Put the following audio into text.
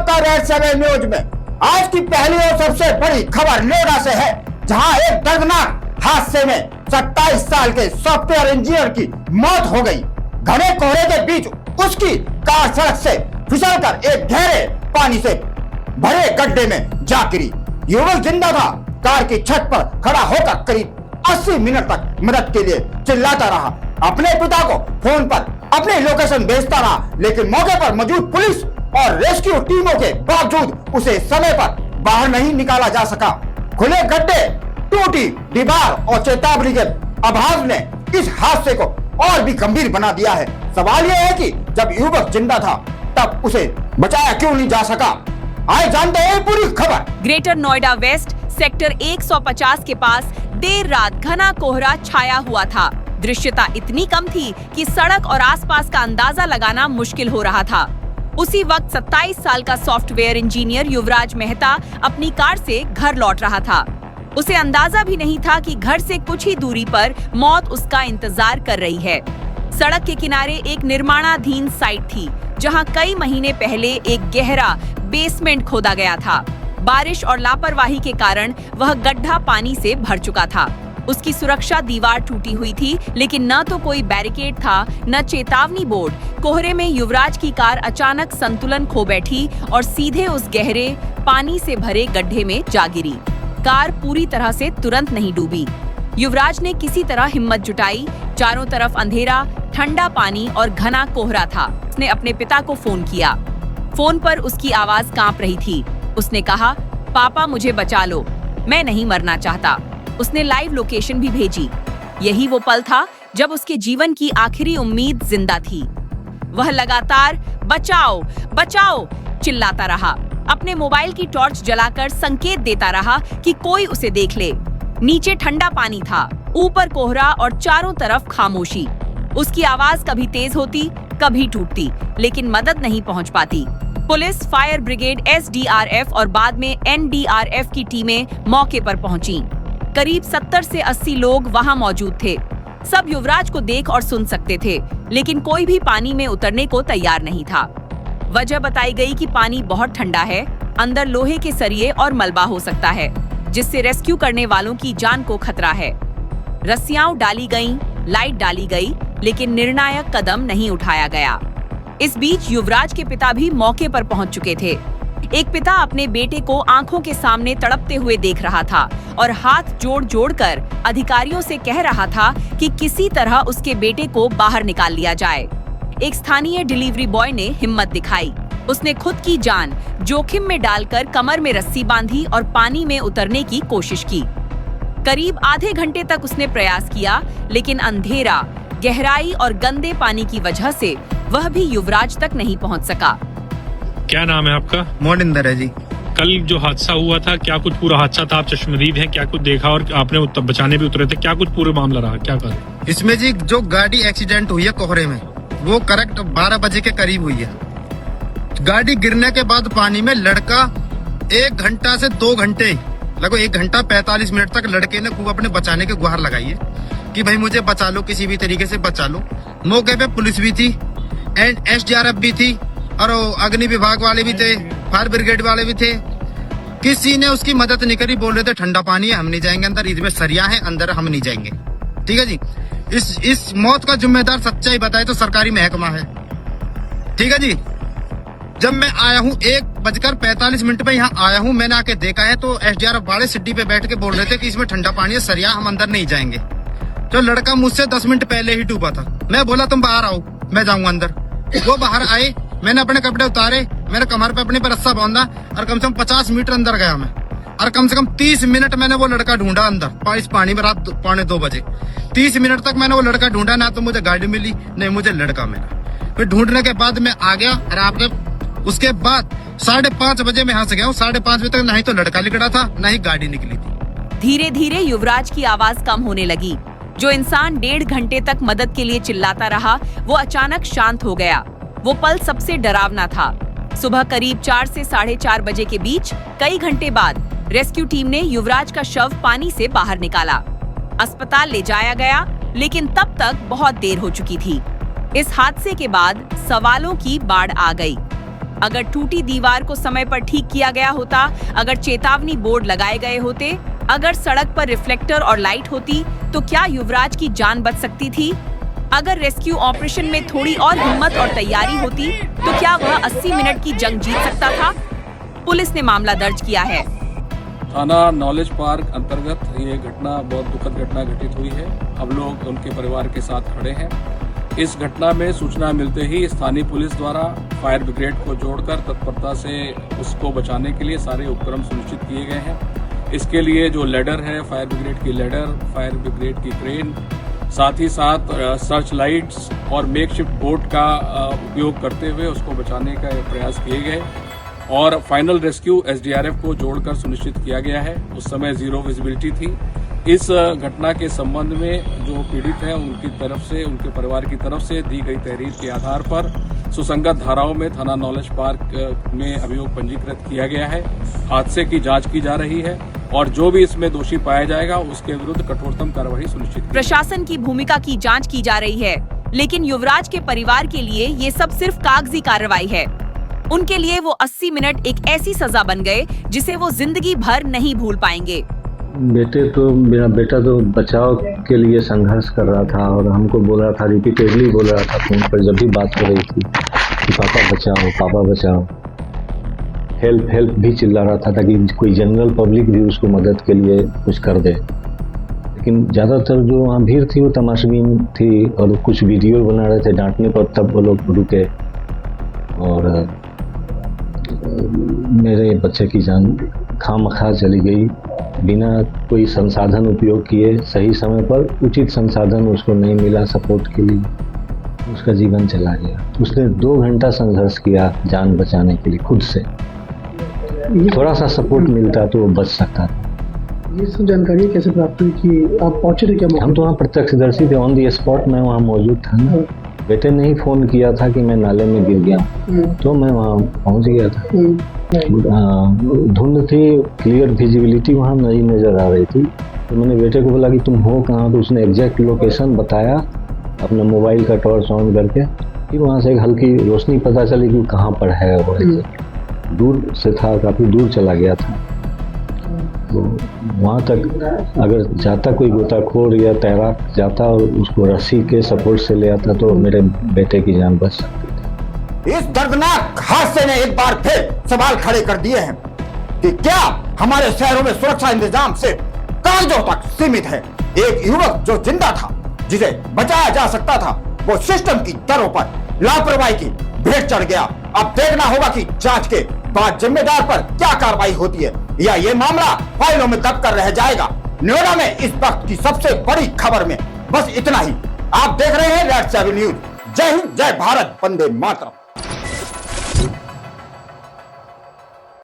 आपका red 7 news में आज की पहली और सबसे बड़ी खबर नोएडा से है, जहां एक दर्दनाक हादसे में 27 साल के सॉफ्टवेयर इंजीनियर की मौत हो गई। घने कोहरे के बीच उसकी कार सड़क से फिसलकर एक गहरे पानी से भरे गड्ढे में जा गिरी। युवक जिंदा था, कार की छत पर खड़ा होकर करीब 80 मिनट तक मदद के लिए चिल्लाता रहा। अपने पिता को फोन पर अपनी लोकेशन भेजता रहा, लेकिन मौके पर मौजूद पुलिस और रेस्क्यू टीमों के बावजूद उसे समय पर बाहर नहीं निकाला जा सका। खुले गड्ढे, टूटी दीवार और चेतावनी के अभाव ने इस हादसे को और भी गंभीर बना दिया है। सवाल यह है कि जब युवक जिंदा था तब उसे बचाया क्यों नहीं जा सका। आइए जानते हैं पूरी खबर। ग्रेटर नोएडा वेस्ट सेक्टर 150 के पास देर रात घना कोहरा छाया हुआ था। दृश्यता इतनी कम थी कि सड़क और आसपास का अंदाजा लगाना मुश्किल हो रहा था। उसी वक्त 27 साल का सॉफ्टवेयर इंजीनियर युवराज मेहता अपनी कार से घर लौट रहा था। उसे अंदाजा भी नहीं था कि घर से कुछ ही दूरी पर मौत उसका इंतजार कर रही है। सड़क के किनारे एक निर्माणाधीन साइट थी, जहां कई महीने पहले एक गहरा बेसमेंट खोदा गया था। बारिश और लापरवाही के कारण वह गड्ढा पानी से भर चुका था। उसकी सुरक्षा दीवार टूटी हुई थी, लेकिन न तो कोई बैरिकेड था, न चेतावनी बोर्ड। कोहरे में युवराज की कार अचानक संतुलन खो बैठी और सीधे उस गहरे पानी से भरे गड्ढे में जा गिरी। कार पूरी तरह से तुरंत नहीं डूबी। युवराज ने किसी तरह हिम्मत जुटाई। चारों तरफ अंधेरा, ठंडा पानी और घना कोहरा था। उसने अपने पिता को फोन किया। फोन पर उसकी आवाज कांप रही थी। उसने कहा, पापा मुझे बचा लो, मैं नहीं मरना चाहता। उसने लाइव लोकेशन भी भेजी। यही वो पल था जब उसके जीवन की आखिरी उम्मीद जिंदा थी। वह लगातार बचाओ बचाओ चिल्लाता रहा। अपने मोबाइल की टॉर्च जलाकर संकेत देता रहा कि कोई उसे देख ले। नीचे ठंडा पानी था, ऊपर कोहरा और चारों तरफ खामोशी। उसकी आवाज कभी तेज होती, कभी टूटती, लेकिन मदद नहीं पहुंच पाती। पुलिस, फायर ब्रिगेड, SDRF और बाद में NDRF की टीमें मौके पर पहुंची। करीब 70 से 80 लोग वहां मौजूद थे। सब युवराज को देख और सुन सकते थे, लेकिन कोई भी पानी में उतरने को तैयार नहीं था। वजह बताई गई कि पानी बहुत ठंडा है, अंदर लोहे के सरिये और मलबा हो सकता है, जिससे रेस्क्यू करने वालों की जान को खतरा है। रस्सियां डाली गईं, लाइट डाली गई, लेकिन निर्णायक कदम नहीं उठाया गया। इस बीच युवराज के पिता भी मौके पर पहुंच चुके थे। एक पिता अपने बेटे को आंखों के सामने तड़पते हुए देख रहा था और हाथ जोड़ कर अधिकारियों से कह रहा था कि किसी तरह उसके बेटे को बाहर निकाल लिया जाए। एक स्थानीय डिलीवरी बॉय ने हिम्मत दिखाई। उसने खुद की जान जोखिम में डालकर कमर में रस्सी बांधी और पानी में उतरने की कोशिश की। करीब आधे घंटे तक उसने प्रयास किया, लेकिन अंधेरा, गहराई और गंदे पानी की वजह से वह भी युवराज तक नहीं पहुंच सका। क्या नाम है आपका? मोनिंदर है जी। कल जो हादसा हुआ था, क्या कुछ पूरा हादसा था? आप चश्मदीद हैं, क्या कुछ देखा और आपने बचाने भी उतरे थे? क्या कुछ पूरा मामला रहा, क्या करें? इसमें जी जो गाड़ी एक्सीडेंट हुई है कोहरे में, वो करेक्ट 12 बजे के करीब हुई है। गाड़ी गिरने के बाद पानी में लड़का 1 घंटा से 2 घंटे, लगभग 1 घंटा 45 मिनट तक लड़के ने खूब अपने बचाने की गुहार लगाई है कि भाई मुझे बचा लो, किसी भी तरीके से बचा लो। मौके पे पुलिस भी थी एंड SDRF भी थी और अग्नि विभाग वाले भी थे, फायर ब्रिगेड वाले भी थे। किसी ने उसकी मदद नहीं करी। बोल रहे थे ठंडा पानी है, हम नहीं जाएंगे अंदर, इसमें सरिया है अंदर, हम नहीं जाएंगे। ठीक है जी। इस मौत का जिम्मेदार सच्चाई बताए तो सरकारी महकमा है। ठीक है जी। जब मैं आया हूँ 1:45 पे यहाँ आया हूँ, मैंने आके देखा है तो SDRF वाले सिड्डी पे बैठ के बोल रहे थे कि इसमें ठंडा पानी है, सरिया, हम अंदर नहीं जाएंगे। तो लड़का मुझसे 10 मिनट पहले ही डूबा था। मैं बोला तुम बाहर आओ, मैं जाऊंगा अंदर। वो बाहर आए, मैंने अपने कपड़े उतारे, मेरे कमर पे अपने पे रस्सा बांधा और कम से कम 50 मीटर अंदर गया मैं। और कम से कम 30 मिनट मैंने वो लड़का ढूंढा अंदर इस पानी में। रात 1:45 बजे 30 मिनट तक मैंने वो लड़का ढूंढा। ना तो मुझे गाड़ी मिली, नहीं मुझे लड़का मिला। फिर ढूंढने के बाद मैं आ गया और आपके उसके बाद 5:30 बजे मैं यहाँ से गया हूँ। 5:30 बजे तक नहीं तो लड़का निकला था, न ही गाड़ी निकली थी। धीरे धीरे युवराज की आवाज कम होने लगी। जो इंसान 1.5 घंटे तक मदद के लिए चिल्लाता रहा, वो अचानक शांत हो गया। वो पल सबसे डरावना था। सुबह करीब 4 से 4:30 बजे के बीच, कई घंटे बाद, रेस्क्यू टीम ने युवराज का शव पानी से बाहर निकाला। अस्पताल ले जाया गया, लेकिन तब तक बहुत देर हो चुकी थी। इस हादसे के बाद सवालों की बाढ़ आ गई। अगर टूटी दीवार को समय पर ठीक किया गया होता, अगर चेतावनी बोर्ड लगाए गए होते, अगर सड़क पर रिफ्लेक्टर और लाइट होती, तो क्या युवराज की जान बच सकती थी? अगर रेस्क्यू ऑपरेशन में थोड़ी और हिम्मत और तैयारी होती, तो क्या वह 80 मिनट की जंग जीत सकता था? पुलिस ने मामला दर्ज किया है। थाना नॉलेज पार्क अंतर्गत ये घटना बहुत दुखद घटना घटित हुई है। अब लोग उनके परिवार के साथ खड़े हैं। इस घटना में सूचना मिलते ही स्थानीय पुलिस द्वारा फायर ब्रिगेड को जोड़कर तत्परता से उसको बचाने के लिए सारे उपक्रम सुनिश्चित किए गए हैं। इसके लिए जो लेडर है, फायर ब्रिगेड की लेडर, फायर ब्रिगेड की क्रेन, साथ ही साथ सर्च लाइट्स और मेकशिफ्ट बोट का उपयोग करते हुए उसको बचाने का प्रयास किए गए और फाइनल रेस्क्यू एसडीआरएफ को जोड़कर सुनिश्चित किया गया है। उस समय जीरो विजिबिलिटी थी। इस घटना के संबंध में जो पीड़ित है उनकी तरफ से, उनके परिवार की तरफ से दी गई तहरीर के आधार पर सुसंगत धाराओं में थाना नॉलेज पार्क में अभियोग पंजीकृत किया गया है। हादसे की जांच की जा रही है और जो भी इसमें दोषी पाया जाएगा उसके विरुद्ध कठोरतम कार्रवाई सुनिश्चित की। प्रशासन की भूमिका की जांच की जा रही है, लेकिन युवराज के परिवार के लिए ये सब सिर्फ कागजी कार्रवाई है। उनके लिए वो 80 मिनट एक ऐसी सजा बन गए जिसे वो जिंदगी भर नहीं भूल पाएंगे। मेरा बेटा तो बचाव के लिए संघर्ष कर रहा था और हमको बोल रहा था, रिपीटेडली बोल रहा था फोन पर जब भी बात हो रही थी कि पापा बचाओ, पापा बचाओ, हेल्प हेल्प भी चिल्ला रहा था ताकि कोई जनरल पब्लिक भी उसको मदद के लिए कुछ कर दे। लेकिन ज़्यादातर जो वहाँ भीड़ थी वो तमाशबीन थी और कुछ वीडियो बना रहे थे डांटने पर, तब वो लोग रुके और मेरे बच्चे की जान खामखा चली गई बिना कोई संसाधन उपयोग किए। सही समय पर उचित संसाधन उसको नहीं मिला सपोर्ट के लिए, उसका जीवन चला गया। उसने 2 घंटा संघर्ष किया जान बचाने के लिए खुद से। थोड़ा सा सपोर्ट मिलता तो वो बच सकता था। ये सब जानकारी कैसे प्राप्त हुई कि आप पहुंचे थे? क्या हम तो वहाँ प्रत्यक्षदर्शी थे, ऑन दी स्पॉट मैं वहाँ मौजूद था ना। बेटे ने ही फोन किया था कि मैं नाले में गिर गया, तो मैं वहाँ पहुँच गया था। धुंध थी, क्लियर विजिबिलिटी वहाँ नहीं नजर आ रही थी, तो मैंने बेटे को बोला कि तुम हो कहाँ, तो उसने एग्जैक्ट लोकेशन बताया अपना मोबाइल का टॉर्च ऑन करके। फिर वहाँ से एक हल्की रोशनी पता चली कि कहाँ पर है वो। दूर से था, काफ़ी दूर चला गया था। तो वहाँ तक अगर जाता कोई गोताखोर या तैराक जाता और उसको रस्सी के सपोर्ट से ले आता तो मेरे बेटे की जान बच सकती थी। इस दर्दनाक हादसे ने एक बार फिर सवाल खड़े कर दिए हैं कि क्या हमारे शहरों में सुरक्षा इंतजाम सिर्फ कागजों तक सीमित है? एक युवक जो जिंदा था, जिसे बचाया जा सकता था, वो सिस्टम की दरों पर लापरवाही की भेंट चढ़ गया। अब देखना होगा कि जांच के बाद जिम्मेदार पर क्या कार्रवाई होती है या ये मामला फाइलों में दब कर रह जाएगा। नोएडा में इस वक्त की सबसे बड़ी खबर में बस इतना ही। आप देख रहे हैं रेड 7 न्यूज। जय हिंद, जय भारत, वंदे मातरम।